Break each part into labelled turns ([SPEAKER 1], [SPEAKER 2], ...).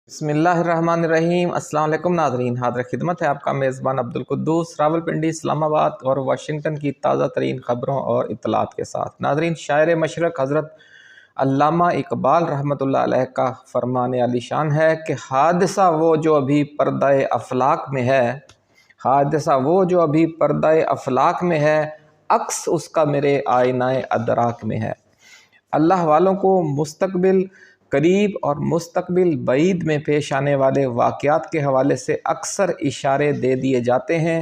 [SPEAKER 1] بسم اللہ الرحمن الرحیم۔ السلام علیکم ناظرین، حاضر خدمت ہے آپ کا میزبان عبدالقدوس راولپنڈی، اسلام آباد اور واشنگٹن کی تازہ ترین خبروں اور اطلاعات کے ساتھ۔ ناظرین، شاعر مشرق حضرت علامہ اقبال رحمۃ اللہ علیہ کا فرمان عالی شان ہے کہ حادثہ وہ جو ابھی پردہ افلاک میں ہے، حادثہ وہ جو ابھی پردہ افلاک میں ہے، عکس اس کا میرے آئینہ ادراک میں ہے۔ اللہ والوں کو مستقبل قریب اور مستقبل بعید میں پیش آنے والے واقعات کے حوالے سے اکثر اشارے دے دیے جاتے ہیں۔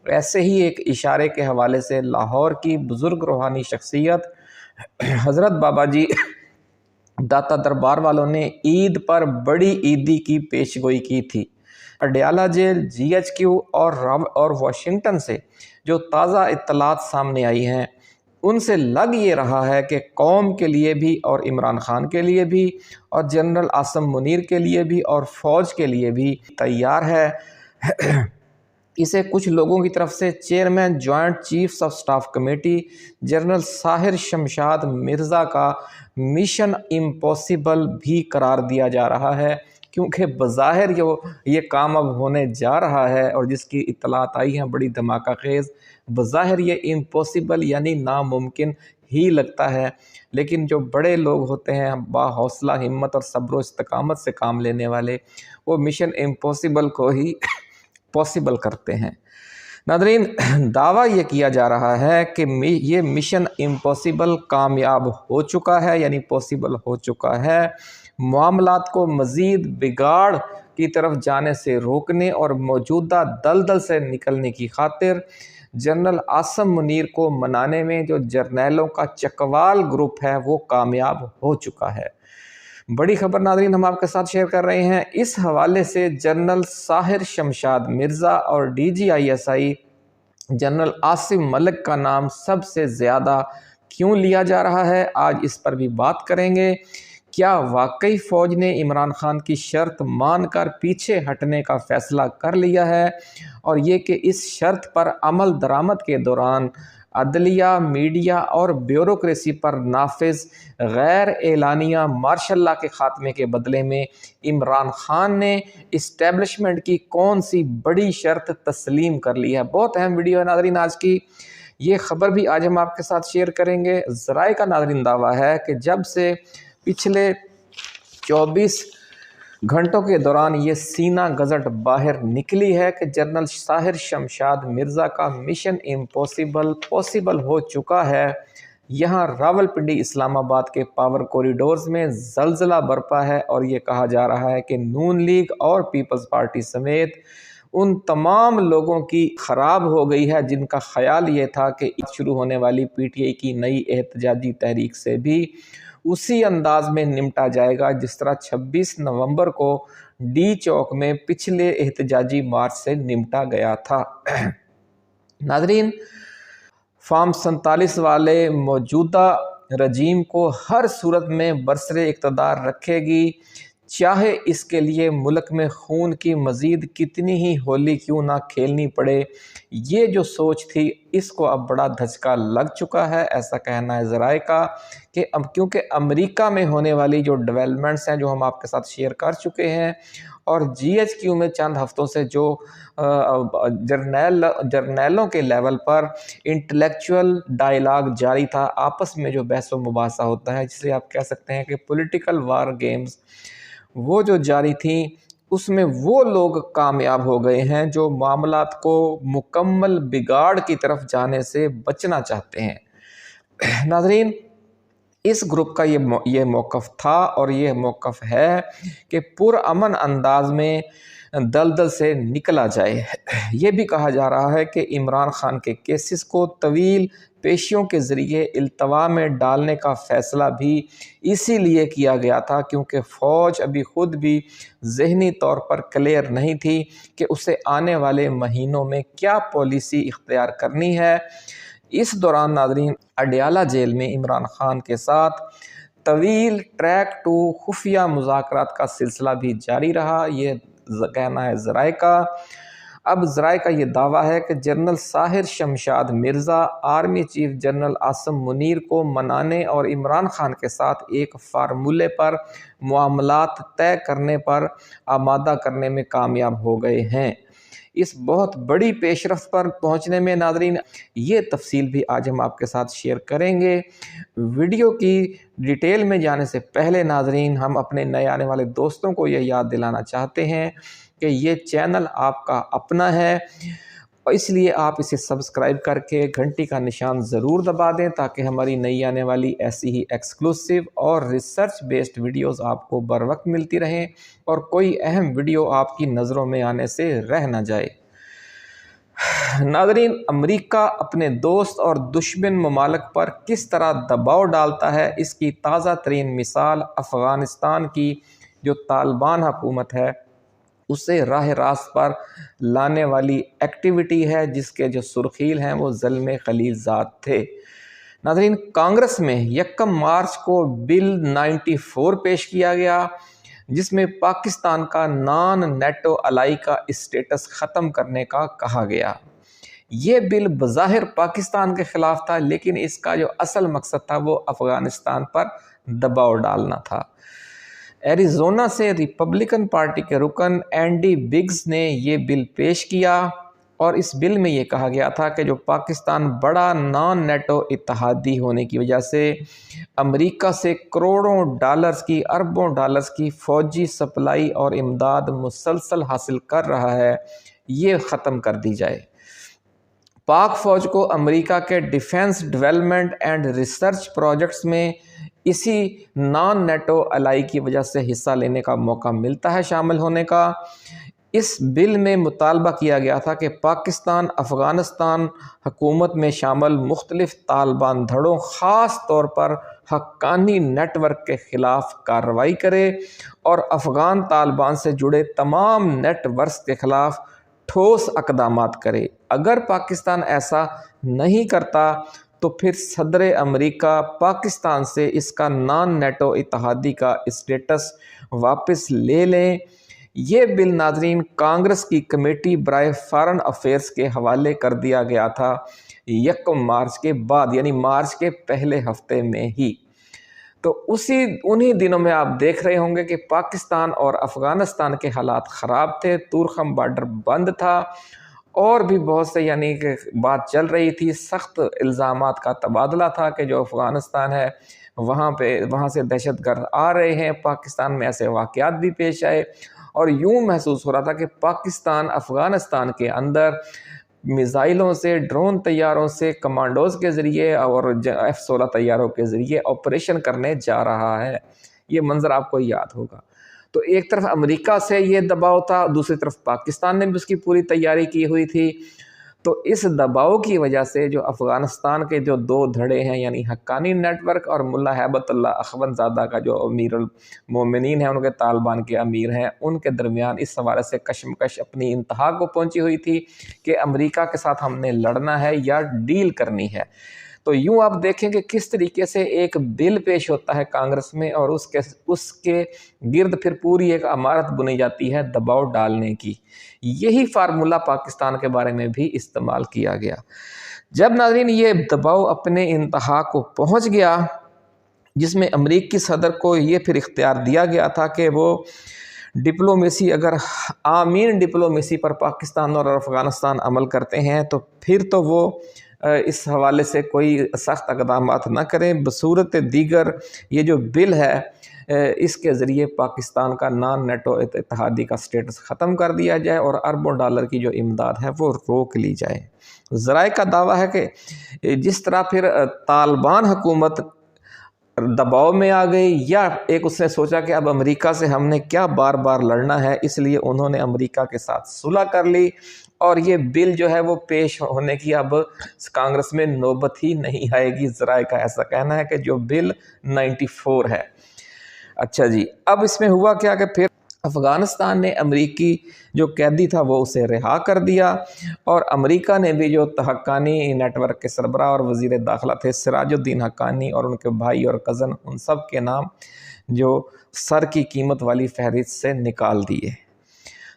[SPEAKER 1] ایسے ہی ایک اشارے کے حوالے سے لاہور کی بزرگ روحانی شخصیت حضرت بابا جی داتا دربار والوں نے عید پر بڑی عیدی کی پیشگوئی کی تھی۔ Adiala jail, G H Q اور واشنگٹن سے جو تازہ اطلاعات سامنے آئی ہیں، ان سے لگ یہ رہا ہے کہ قوم کے لیے بھی اور عمران خان کے لیے بھی اور جنرل عاصم منیر کے لیے بھی اور فوج کے لیے بھی تیار ہے۔ اسے کچھ لوگوں کی طرف سے chairman joint chiefs of staff committee general Sahir Shamshad Mirza کا مشن امپاسبل بھی قرار دیا جا رہا ہے، کیونکہ بظاہر یہ کام اب ہونے جا رہا ہے اور جس کی اطلاعات آئی ہیں بڑی دھماکہ خیز، بظاہر یہ امپاسبل یعنی ناممکن ہی لگتا ہے، لیکن جو بڑے لوگ ہوتے ہیں با حوصلہ ہمت اور صبر و استقامت سے کام لینے والے، وہ مشن امپاسبل کو ہی پاسبل کرتے ہیں۔ ناظرین، دعویٰ یہ کیا جا رہا ہے کہ یہ مشن امپاسبل کامیاب ہو چکا ہے، یعنی پاسبل ہو چکا ہے۔ معاملات کو مزید بگاڑ کی طرف جانے سے روکنے اور موجودہ دلدل سے نکلنے کی خاطر جنرل عاصم منیر کو منانے میں جو جرنیلوں کا چکوال گروپ ہے وہ کامیاب ہو چکا ہے۔ بڑی خبر ناظرین ہم آپ کے ساتھ شیئر کر رہے ہیں۔ اس حوالے سے جنرل ساحر شمشاد مرزا اور D G I S I general Asim Malik کا نام سب سے زیادہ کیوں لیا جا رہا ہے، آج اس پر بھی بات کریں گے۔ کیا واقعی فوج نے عمران خان کی شرط مان کر پیچھے ہٹنے کا فیصلہ کر لیا ہے، اور یہ کہ اس شرط پر عمل درآمد کے دوران عدلیہ، میڈیا اور بیوروکریسی پر نافذ غیر اعلانیہ مارشل لاء کے خاتمے کے بدلے میں عمران خان نے اسٹیبلشمنٹ کی کون سی بڑی شرط تسلیم کر لی ہے۔ بہت اہم ویڈیو ہے ناظرین آج کی، یہ خبر بھی آج ہم آپ کے ساتھ شیئر کریں گے۔ ذرائع کا ناظرین دعویٰ ہے کہ جب سے پچھلے 24 گھنٹوں کے دوران یہ سینہ گزٹ باہر نکلی ہے کہ جنرل ساحر شمشاد مرزا کا مشن امپاسبل پاسبل ہو چکا ہے، یہاں راولپنڈی اسلام آباد کے پاور کوریڈورز میں زلزلہ برپا ہے، اور یہ کہا جا رہا ہے کہ نون لیگ اور پیپلز پارٹی سمیت ان تمام لوگوں کی خراب ہو گئی ہے جن کا خیال یہ تھا کہ شروع ہونے والی پی ٹی آئی کی نئی احتجاجی تحریک سے بھی اسی انداز میں نمٹا جائے گا جس طرح 26 نومبر کو ڈی چوک میں پچھلے احتجاجی مارچ سے نمٹا گیا تھا۔ ناظرین، فارم 47 والے موجودہ رجیم کو ہر صورت میں برسر اقتدار رکھے گی، چاہے اس کے لیے ملک میں خون کی مزید کتنی ہی ہولی کیوں نہ کھیلنی پڑے۔ یہ جو سوچ تھی اس کو اب بڑا دھچکا لگ چکا ہے، ایسا کہنا ہے ذرائع کا، کہ کیونکہ امریکہ میں ہونے والی جو ڈیولپمنٹس ہیں جو ہم آپ کے ساتھ شیئر کر چکے ہیں، اور جی ایچ کیو میں چند ہفتوں سے جو جرنیلوں کے لیول پر انٹلیکچول ڈائیلاگ جاری تھا، آپس میں جو بحث و مباحثہ ہوتا ہے جسے آپ کہہ سکتے ہیں کہ پولیٹیکل وار گیمز، وہ جو جاری تھیں، اس میں وہ لوگ کامیاب ہو گئے ہیں جو معاملات کو مکمل بگاڑ کی طرف جانے سے بچنا چاہتے ہیں۔ ناظرین، اس گروپ کا یہ موقف تھا اور یہ موقف ہے کہ پرامن انداز میں دلدل سے نکلا جائے۔ یہ بھی کہا جا رہا ہے کہ عمران خان کے کیسز کو طویل پیشیوں کے ذریعے التوا میں ڈالنے کا فیصلہ بھی اسی لیے کیا گیا تھا کیونکہ فوج ابھی خود بھی ذہنی طور پر کلیئر نہیں تھی کہ اسے آنے والے مہینوں میں کیا پالیسی اختیار کرنی ہے۔ اس دوران ناظرین، اڈیالہ جیل میں عمران خان کے ساتھ طویل ٹریک ٹو خفیہ مذاکرات کا سلسلہ بھی جاری رہا، یہ کہنا ہے ذرائع کا۔ اب ذرائع کا یہ دعویٰ ہے کہ general Sahir Shamshad Mirza army chief general Asim Munir کو منانے اور عمران خان کے ساتھ ایک فارمولے پر معاملات طے کرنے پر آمادہ کرنے میں کامیاب ہو گئے ہیں۔ اس بہت بڑی پیش رفت پر پہنچنے میں ناظرین یہ تفصیل بھی آج ہم آپ کے ساتھ شیئر کریں گے۔ ویڈیو کی ڈیٹیل میں جانے سے پہلے ناظرین ہم اپنے نئے آنے والے دوستوں کو یہ یاد دلانا چاہتے ہیں کہ یہ چینل آپ کا اپنا ہے، اور اس لیے آپ اسے سبسکرائب کر کے گھنٹی کا نشان ضرور دبا دیں تاکہ ہماری نئی آنے والی ایسی ہی ایکسکلوسیو اور ریسرچ بیسڈ ویڈیوز آپ کو بر وقت ملتی رہیں اور کوئی اہم ویڈیو آپ کی نظروں میں آنے سے رہ نہ جائے۔ ناظرین، امریکہ اپنے دوست اور دشمن ممالک پر کس طرح دباؤ ڈالتا ہے، اس کی تازہ ترین مثال افغانستان کی جو طالبان حکومت ہے اسے راہ راست پر لانے والی ایکٹیویٹی ہے، جس کے جو سرخیل ہیں وہ ظلم خلیل زاد تھے۔ ناظرین، کانگریس میں 1 مارچ کو بل 94 پیش کیا گیا جس میں پاکستان کا نان نیٹو الائی کا اسٹیٹس ختم کرنے کا کہا گیا۔ یہ بل بظاہر پاکستان کے خلاف تھا، لیکن اس کا جو اصل مقصد تھا وہ افغانستان پر دباؤ ڈالنا تھا۔ ایریزونا سے ریپبلکن پارٹی کے رکن اینڈی بگز نے یہ بل پیش کیا اور اس بل میں یہ کہا گیا تھا کہ جو پاکستان بڑا نان نیٹو اتحادی ہونے کی وجہ سے امریکہ سے کروڑوں ڈالرز کی، اربوں ڈالرز کی فوجی سپلائی اور امداد مسلسل حاصل کر رہا ہے، یہ ختم کر دی جائے۔ پاک فوج کو امریکہ کے defence development and research projects میں اسی نان نیٹو الائی کی وجہ سے حصہ لینے کا موقع ملتا ہے، شامل ہونے کا۔ اس بل میں مطالبہ کیا گیا تھا کہ پاکستان افغانستان حکومت میں شامل مختلف طالبان دھڑوں، خاص طور پر حقانی نیٹ ورک کے خلاف کارروائی کرے اور افغان طالبان سے جڑے تمام نیٹ ورکس کے خلاف ٹھوس اقدامات کرے۔ اگر پاکستان ایسا نہیں کرتا تو پھر صدر امریکہ پاکستان سے اس کا نان نیٹو اتحادی کا اسٹیٹس واپس لے لیں۔ یہ بل ناظرین کانگریس کی کمیٹی برائے فارن افیئرز کے حوالے کر دیا گیا تھا 1 مارچ کے بعد، یعنی مارچ کے پہلے ہفتے میں ہی۔ تو انہی دنوں میں آپ دیکھ رہے ہوں گے کہ پاکستان اور افغانستان کے حالات خراب تھے، تورخم بارڈر بند تھا اور بھی بہت سے یعنی کہ بات چل رہی تھی، سخت الزامات کا تبادلہ تھا کہ جو افغانستان ہے وہاں سے دہشت گرد آ رہے ہیں، پاکستان میں ایسے واقعات بھی پیش آئے اور یوں محسوس ہو رہا تھا کہ پاکستان افغانستان کے اندر میزائلوں سے، ڈرون طیاروں سے، کمانڈوز کے ذریعے اور F-16 طیاروں کے ذریعے آپریشن کرنے جا رہا ہے۔ یہ منظر آپ کو یاد ہوگا۔ تو ایک طرف امریکہ سے یہ دباؤ تھا، دوسری طرف پاکستان نے بھی اس کی پوری تیاری کی ہوئی تھی۔ تو اس دباؤ کی وجہ سے جو افغانستان کے جو 2 دھڑے ہیں، یعنی حقانی نیٹ ورک اور ملا ہیبت اللہ اخوند زادہ کا جو امیر المومنین ہیں، ان کے طالبان کے امیر ہیں، ان کے درمیان اس حوالے سے کشمکش اپنی انتہا کو پہنچی ہوئی تھی کہ امریکہ کے ساتھ ہم نے لڑنا ہے یا ڈیل کرنی ہے۔ تو یوں آپ دیکھیں کہ کس طریقے سے ایک بل پیش ہوتا ہے کانگریس میں اور اس کے گرد پھر پوری ایک عمارت بنی جاتی ہے دباؤ ڈالنے کی۔ یہی فارمولہ پاکستان کے بارے میں بھی استعمال کیا گیا۔ جب ناظرین یہ دباؤ اپنے انتہا کو پہنچ گیا، جس میں امریکی صدر کو یہ پھر اختیار دیا گیا تھا کہ وہ ڈپلومیسی، اگر آمین ڈپلومیسی پر پاکستان اور افغانستان عمل کرتے ہیں تو پھر تو وہ اس حوالے سے کوئی سخت اقدامات نہ کریں، بصورت دیگر یہ جو بل ہے اس کے ذریعے پاکستان کا نان نیٹو اتحادی کا سٹیٹس ختم کر دیا جائے اور اربوں ڈالر کی جو امداد ہے وہ روک لی جائے۔ ذرائع کا دعویٰ ہے کہ جس طرح پھر طالبان حکومت دباؤ میں آ گئی، یا ایک اس نے سوچا کہ اب امریکہ سے ہم نے کیا بار بار لڑنا ہے، اس لیے انہوں نے امریکہ کے ساتھ صلح کر لی اور یہ بل جو ہے وہ پیش ہونے کی اب کانگریس میں نوبت ہی نہیں آئے گی۔ ذرائع کا ایسا کہنا ہے کہ جو بل 94 ہے۔ اچھا جی، اب اس میں ہوا کیا کہ پھر افغانستان نے امریکی جو قیدی تھا وہ اسے رہا کر دیا اور امریکہ نے بھی جو حقانی نیٹ ورک کے سربراہ اور وزیر داخلہ تھے سراج الدین حقانی اور ان کے بھائی اور کزن، ان سب کے نام جو سر کی قیمت والی فہرست سے نکال دیے۔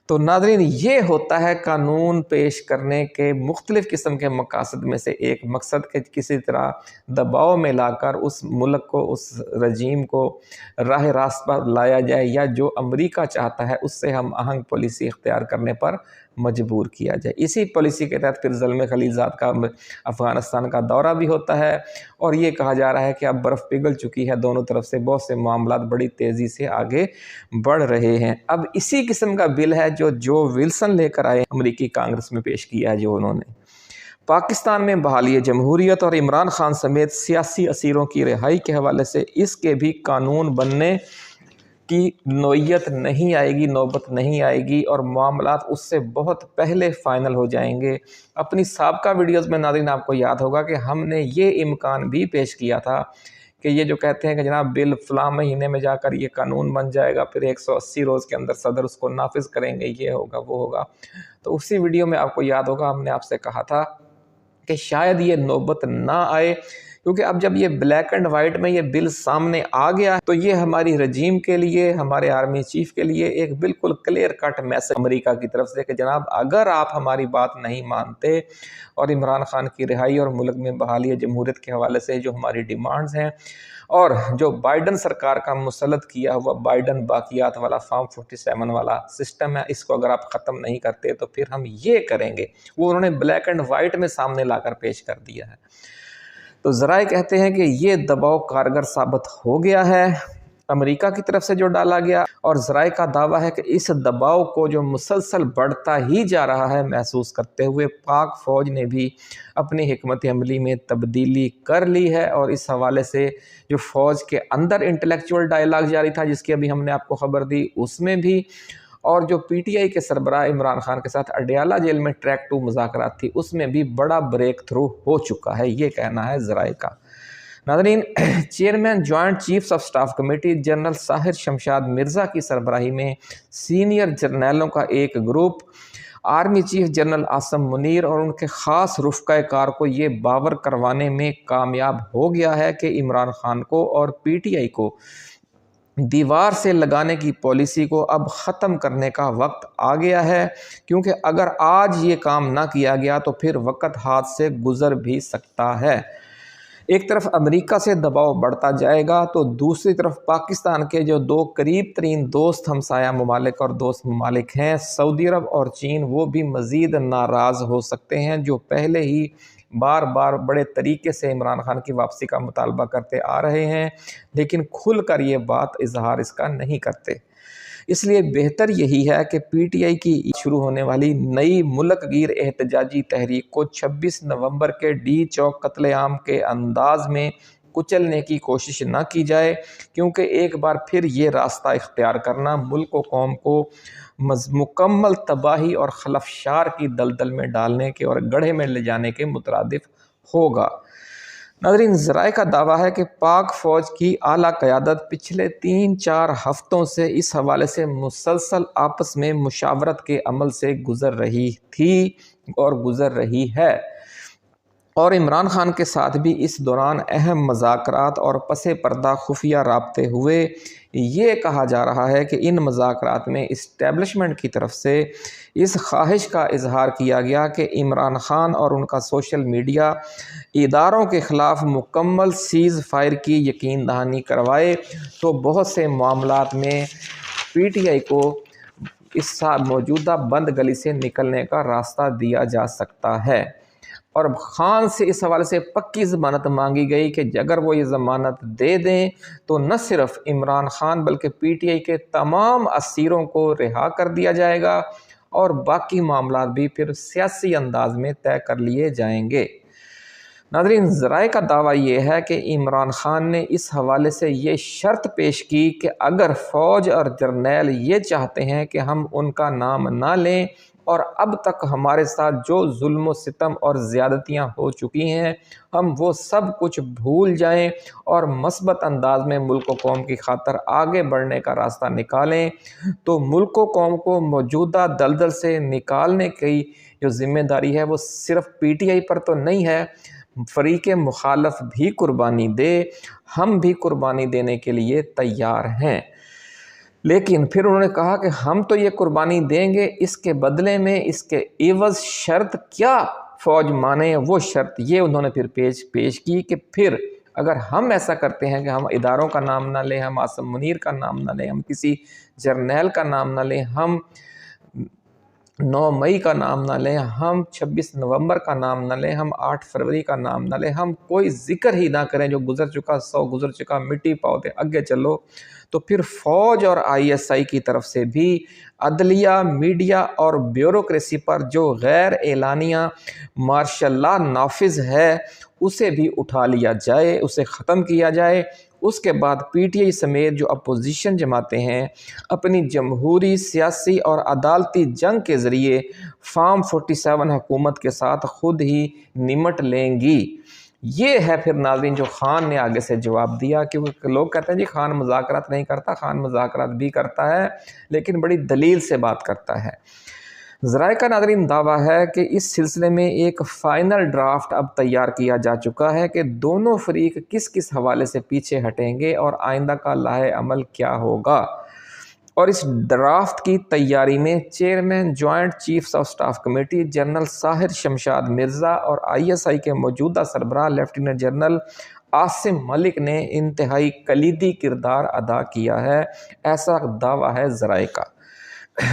[SPEAKER 1] تو ناظرین یہ ہوتا ہے قانون پیش کرنے کے مختلف قسم کے مقاصد میں سے ایک مقصد کہ کسی طرح دباؤ میں لا کر اس ملک کو، اس رجیم کو راہ راست پر لایا جائے، یا جو امریکہ چاہتا ہے اس سے ہم آہنگ پالیسی اختیار کرنے پر مجبور کیا جائے۔ اسی پالیسی کے تحت پھر زلم خلیزات کا افغانستان کا دورہ بھی ہوتا ہے، اور یہ کہا جا رہا ہے کہ اب برف پگھل چکی ہے، دونوں طرف سے بہت سے معاملات بڑی تیزی سے آگے بڑھ رہے ہیں۔ اب اسی قسم کا بل ہے جو ولسن لے کر آئے، امریکی کانگریس میں پیش کیا ہے جو انہوں نے پاکستان میں بحالی جمہوریت اور عمران خان سمیت سیاسی اسیروں کی رہائی کے حوالے سے۔ اس کے بھی قانون بننے کی نوعیت نہیں آئے گی، نوبت نہیں آئے گی، اور معاملات اس سے بہت پہلے فائنل ہو جائیں گے۔ اپنی سابقہ ویڈیوز میں ناظرین آپ کو یاد ہوگا کہ ہم نے یہ امکان بھی پیش کیا تھا کہ یہ جو کہتے ہیں کہ جناب بل فلاں مہینے میں جا کر یہ قانون بن جائے گا، پھر 180 روز کے اندر صدر اس کو نافذ کریں گے، یہ ہوگا وہ ہوگا، تو اسی ویڈیو میں آپ کو یاد ہوگا ہم نے آپ سے کہا تھا کہ شاید یہ نوبت نہ آئے، کیونکہ اب جب یہ بلیک اینڈ وائٹ میں یہ بل سامنے آ گیا تو یہ ہماری رجیم کے لیے، ہمارے آرمی چیف کے لیے ایک بالکل کلیئر کٹ میسج امریکہ کی طرف سے کہ جناب اگر آپ ہماری بات نہیں مانتے اور عمران خان کی رہائی اور ملک میں بحالی جمہوریت کے حوالے سے جو ہماری ڈیمانڈز ہیں، اور جو بائیڈن سرکار کا مسلط کیا ہوا بائیڈن باقیات والا فارم 47 والا سسٹم ہے، اس کو اگر آپ ختم نہیں کرتے تو پھر ہم یہ کریں گے، وہ انہوں نے بلیک اینڈ وائٹ میں سامنے لا کر پیش کر دیا ہے۔ تو ذرائع کہتے ہیں کہ یہ دباؤ کارگر ثابت ہو گیا ہے امریکہ کی طرف سے جو ڈالا گیا، اور ذرائع کا دعویٰ ہے کہ اس دباؤ کو جو مسلسل بڑھتا ہی جا رہا ہے محسوس کرتے ہوئے پاک فوج نے بھی اپنی حکمت عملی میں تبدیلی کر لی ہے، اور اس حوالے سے جو فوج کے اندر انٹلیکچول ڈائیلاگ جاری تھا جس کی ابھی ہم نے آپ کو خبر دی، اس میں بھی، اور جو پی ٹی آئی کے سربراہ عمران خان کے ساتھ اڈیالہ جیل میں ٹریک 2 مذاکرات تھی، اس میں بھی بڑا بریک تھرو ہو چکا ہے، یہ کہنا ہے ذرائع کا۔ ناظرین، chairman joint chiefs of staff committee general Sahir Shamshad Mirza کی سربراہی میں سینئر جرنیلوں کا ایک group army chief general Asim Munir اور ان کے خاص رفقۂ کار کو یہ باور کروانے میں کامیاب ہو گیا ہے کہ عمران خان کو اور پی ٹی آئی کو دیوار سے لگانے کی پالیسی کو اب ختم کرنے کا وقت آ گیا ہے، کیونکہ اگر آج یہ کام نہ کیا گیا تو پھر وقت ہاتھ سے گزر بھی سکتا ہے۔ ایک طرف امریکہ سے دباؤ بڑھتا جائے گا تو دوسری طرف پاکستان کے جو 2 قریب ترین دوست ہمسایہ ممالک اور دوست ممالک ہیں، سعودی عرب اور چین، وہ بھی مزید ناراض ہو سکتے ہیں، جو پہلے ہی بار بار بڑے طریقے سے عمران خان کی واپسی کا مطالبہ کرتے آ رہے ہیں، لیکن کھل کر یہ بات اظہار اس کا نہیں کرتے۔ اس لیے بہتر یہی ہے کہ پی ٹی آئی کی شروع ہونے والی نئی ملک گیر احتجاجی تحریک کو 26 نومبر کے ڈی چوک قتل عام کے انداز میں کچلنے کی کوشش نہ کی جائے، کیونکہ ایک بار پھر یہ راستہ اختیار کرنا ملک و قوم کو مکمل تباہی اور خلفشار کی دلدل میں ڈالنے کے اور گڑھے میں لے جانے کے مترادف ہوگا۔ ناظرین، ذرائع کا دعویٰ ہے کہ پاک فوج کی اعلیٰ قیادت پچھلے 3-4 ہفتوں سے اس حوالے سے مسلسل آپس میں مشاورت کے عمل سے گزر رہی تھی اور گزر رہی ہے، اور عمران خان کے ساتھ بھی اس دوران اہم مذاکرات اور پس پردہ خفیہ رابطے ہوئے۔ یہ کہا جا رہا ہے کہ ان مذاکرات میں اسٹیبلشمنٹ کی طرف سے اس خواہش کا اظہار کیا گیا کہ عمران خان اور ان کا سوشل میڈیا اداروں کے خلاف مکمل سیز فائر کی یقین دہانی کروائے تو بہت سے معاملات میں پی ٹی آئی کو اس موجودہ بند گلی سے نکلنے کا راستہ دیا جا سکتا ہے، اور خان سے اس حوالے سے پکی ضمانت مانگی گئی کہ اگر وہ یہ ضمانت دے دیں تو نہ صرف عمران خان بلکہ پی ٹی آئی کے تمام اسیروں کو رہا کر دیا جائے گا، اور باقی معاملات بھی پھر سیاسی انداز میں طے کر لیے جائیں گے۔ ناظرین، ذرائع کا دعویٰ یہ ہے کہ عمران خان نے اس حوالے سے یہ شرط پیش کی کہ اگر فوج اور جرنیل یہ چاہتے ہیں کہ ہم ان کا نام نہ لیں اور اب تک ہمارے ساتھ جو ظلم و ستم اور زیادتیاں ہو چکی ہیں ہم وہ سب کچھ بھول جائیں اور مثبت انداز میں ملک و قوم کی خاطر آگے بڑھنے کا راستہ نکالیں، تو ملک و قوم کو موجودہ دلدل سے نکالنے کی جو ذمہ داری ہے وہ صرف پی ٹی آئی پر تو نہیں ہے، فریق مخالف بھی قربانی دے، ہم بھی قربانی دینے کے لیے تیار ہیں۔ لیکن پھر انہوں نے کہا کہ ہم تو یہ قربانی دیں گے، اس کے بدلے میں اس کے عوض شرط کیا فوج مانے، وہ شرط یہ انہوں نے پھر پیش کی کہ پھر اگر ہم ایسا کرتے ہیں کہ ہم اداروں کا نام نہ لیں، ہم عاصم منیر کا نام نہ لیں، ہم کسی جرنیل کا نام نہ لیں، ہم 9 مئی کا نام نہ لیں، ہم 26 نومبر کا نام نہ لیں، ہم 8 فروری کا نام نہ لیں، ہم کوئی ذکر ہی نہ کریں جو گزر چکا، 100 گزر چکا، مٹی پاؤ دے آگے چلو، تو پھر فوج اور ISI کی طرف سے بھی عدلیہ، میڈیا اور بیوروکریسی پر جو غیر اعلانیہ مارشل لا نافذ ہے اسے بھی اٹھا لیا جائے، اسے ختم کیا جائے۔ اس کے بعد PTI سمیت جو اپوزیشن جماعتیں ہیں اپنی جمہوری، سیاسی اور عدالتی جنگ کے ذریعے فارم 47 حکومت کے ساتھ خود ہی نمٹ لیں گی۔ یہ ہے پھر ناظرین جو خان نے آگے سے جواب دیا، کیونکہ لوگ کہتے ہیں جی خان مذاکرات نہیں کرتا، خان مذاکرات بھی کرتا ہے لیکن بڑی دلیل سے بات کرتا ہے۔ ذرائع کا ناظرین دعویٰ ہے کہ اس سلسلے میں ایک فائنل ڈرافٹ اب تیار کیا جا چکا ہے کہ دونوں فریق کس کس حوالے سے پیچھے ہٹیں گے اور آئندہ کا لاہ عمل کیا ہوگا، اور اس ڈرافٹ کی تیاری میں chairman joint chiefs of staff committee general Sahir Shamshad Mirza اور ISI کے موجودہ سربراہ لیفٹیننٹ جنرل عاصم ملک نے انتہائی کلیدی کردار ادا کیا ہے، ایسا دعویٰ ہے ذرائع کا۔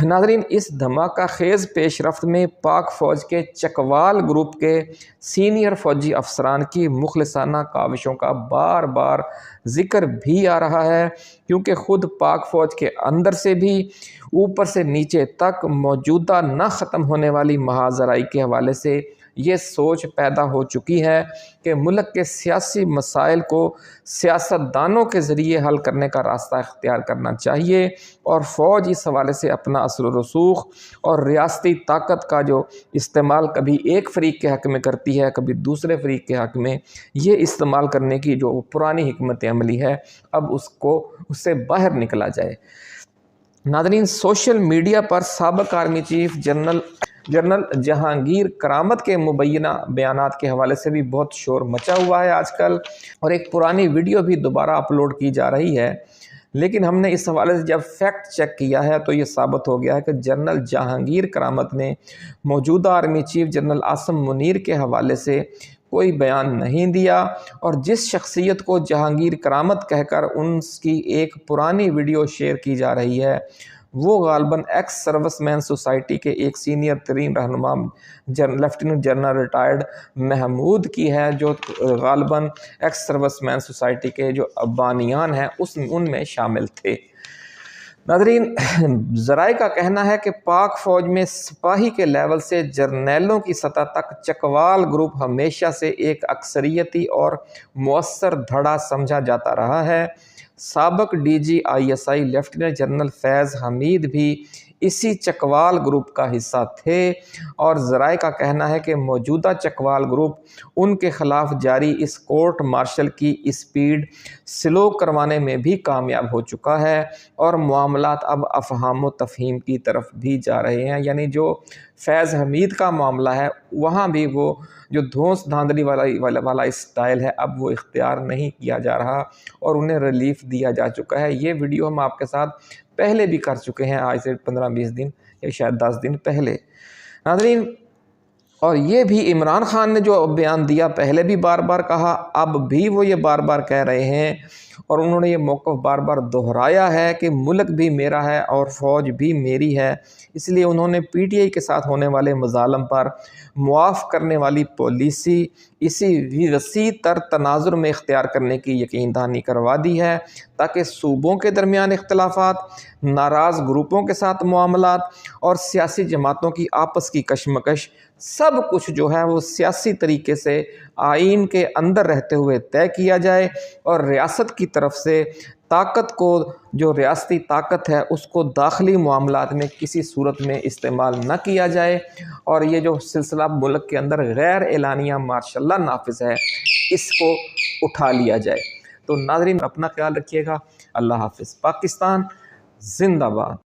[SPEAKER 1] ناظرین اس دھماکہ خیز پیش رفت میں پاک فوج کے چکوال گروپ کے سینئر فوجی افسران کی مخلصانہ کاوشوں کا بار بار ذکر بھی آ رہا ہے، کیونکہ خود پاک فوج کے اندر سے بھی اوپر سے نیچے تک موجودہ نہ ختم ہونے والی مہاجرائی کے حوالے سے یہ سوچ پیدا ہو چکی ہے کہ ملک کے سیاسی مسائل کو سیاستدانوں کے ذریعے حل کرنے کا راستہ اختیار کرنا چاہیے، اور فوج اس حوالے سے اپنا اثر و رسوخ اور ریاستی طاقت کا جو استعمال کبھی ایک فریق کے حق میں کرتی ہے، کبھی دوسرے فریق کے حق میں، یہ استعمال کرنے کی جو پرانی حکمت عملی ہے اب اس سے باہر نکلا جائے۔ ناظرین سوشل میڈیا پر سابق آرمی چیف جنرل جہانگیر کرامت کے مبینہ بیانات کے حوالے سے بھی بہت شور مچا ہوا ہے آج کل، اور ایک پرانی ویڈیو بھی دوبارہ اپلوڈ کی جا رہی ہے، لیکن ہم نے اس حوالے سے جب فیکٹ چیک کیا ہے تو یہ ثابت ہو گیا ہے کہ جنرل جہانگیر کرامت نے موجودہ army chief general Asim Munir کے حوالے سے کوئی بیان نہیں دیا، اور جس شخصیت کو جہانگیر کرامت کہہ کر ان کی ایک پرانی ویڈیو شیئر کی جا رہی ہے وہ غالباً ایکس سروس مین سوسائٹی کے ایک سینئر ترین رہنما لیفٹیننٹ جنرل ریٹائرڈ محمود کی ہے، جو غالباً ایکس سروس مین سوسائٹی کے جو بانیان ہیں ان میں شامل تھے۔ ناظرین ذرائع کا کہنا ہے کہ پاک فوج میں سپاہی کے لیول سے جرنیلوں کی سطح تک چکوال گروپ ہمیشہ سے ایک اکثریتی اور مؤثر دھڑا سمجھا جاتا رہا ہے۔ سابق DG ISI لیفٹیننٹ جنرل فیض حمید بھی اسی چکوال گروپ کا حصہ تھے، اور ذرائع کا کہنا ہے کہ موجودہ چکوال گروپ ان کے خلاف جاری اس کورٹ مارشل کی اسپیڈ سلو کروانے میں بھی کامیاب ہو چکا ہے، اور معاملات اب افہام و تفہیم کی طرف بھی جا رہے ہیں۔ یعنی جو فیض حمید کا معاملہ ہے وہاں بھی وہ جو دھونس دھاندلی والا اسٹائل ہے اب وہ اختیار نہیں کیا جا رہا اور انہیں ریلیف دیا جا چکا ہے۔ یہ ویڈیو ہم آپ کے ساتھ پہلے بھی کر چکے ہیں، آج سے 15-20 دن یا شاید 10 دن پہلے۔ ناظرین اور یہ بھی عمران خان نے جو بیان دیا پہلے بھی بار بار کہا، اب بھی وہ یہ بار بار کہہ رہے ہیں، اور انہوں نے یہ موقف بار بار دہرایا ہے کہ ملک بھی میرا ہے اور فوج بھی میری ہے، اس لیے انہوں نے PTI کے ساتھ ہونے والے مظالم پر معاف کرنے والی پالیسی اسی وسیع تر تناظر میں اختیار کرنے کی یقین دہانی کروا دی ہے، تاکہ صوبوں کے درمیان اختلافات، ناراض گروپوں کے ساتھ معاملات اور سیاسی جماعتوں کی آپس کی کشمکش سب کچھ جو ہے وہ سیاسی طریقے سے آئین کے اندر رہتے ہوئے طے کیا جائے، اور ریاست کی طرف سے طاقت کو، جو ریاستی طاقت ہے اس کو داخلی معاملات میں کسی صورت میں استعمال نہ کیا جائے، اور یہ جو سلسلہ ملک کے اندر غیر اعلانیہ مارشل لا نافذ ہے اس کو اٹھا لیا جائے۔ تو ناظرین اپنا خیال رکھیے گا، اللہ حافظ۔ پاکستان زندہ باد۔